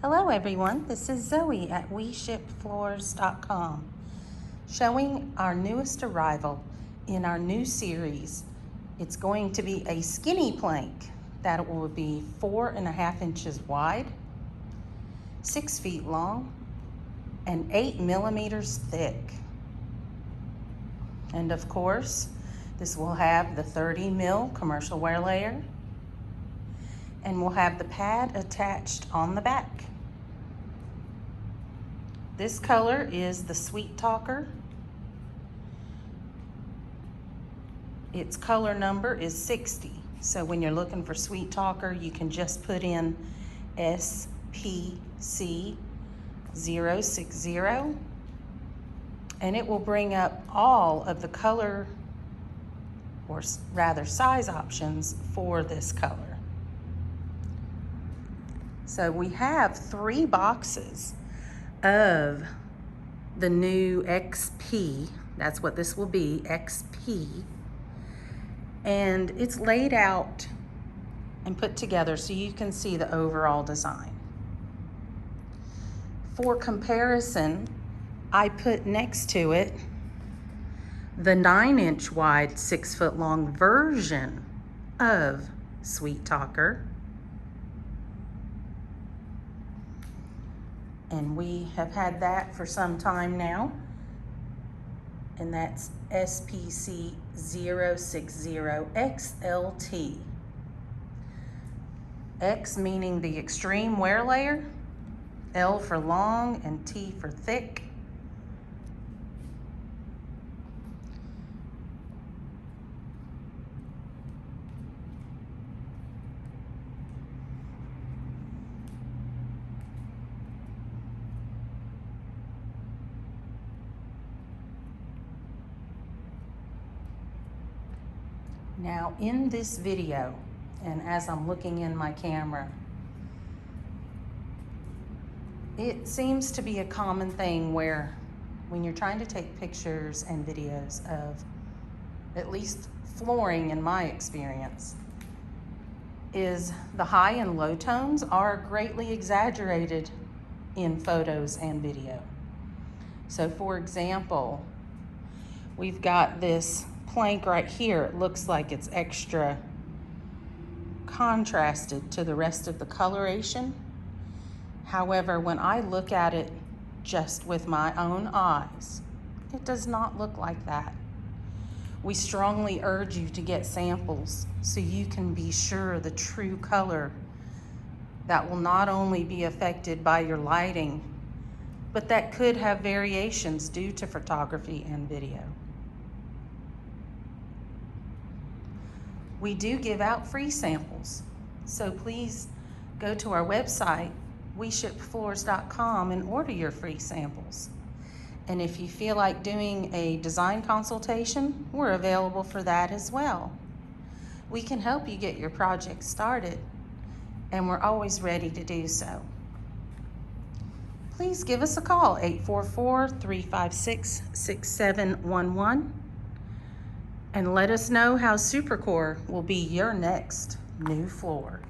Hello everyone, this is Zoe at WeShipFloors.com, showing our newest arrival in our new series. It's going to be a skinny plank that will be 4.5 inches wide, 6 feet long, and 8 millimeters thick. And of course, this will have the 30 mil commercial wear layer, and we'll have the pad attached on the back. This color is the Sweet Talker. Its color number is 60. So when you're looking for Sweet Talker, you can just put in SPC060, and it will bring up all of the color, or rather size options for this color. So we have 3 boxes of the new XP. That's what this will be, XP. And it's laid out and put together so you can see the overall design. For comparison, I put next to it the 9-inch wide, 6 foot long version of Sweet Talker. And we have had that for some time now. And that's SPC060XLT. X meaning the extreme wear layer, L for long, and T for thick. Now in this video, and as I'm looking in my camera, it seems to be a common thing where when you're trying to take pictures and videos of at least flooring, in my experience, is the high and low tones are greatly exaggerated in photos and video. So for example, we've got this plank right here. It looks like it's extra contrasted to the rest of the coloration. However, when I look at it just with my own eyes, it does not look like that. We strongly urge you to get samples so you can be sure the true color that will not only be affected by your lighting, but that could have variations due to photography and video. We do give out free samples, so please go to our website, WeShipFloors.com, and order your free samples. And if you feel like doing a design consultation, we're available for that as well. We can help you get your project started, and we're always ready to do so. Please give us a call, 844-356-6711. And let us know how SuperCore will be your next new floor.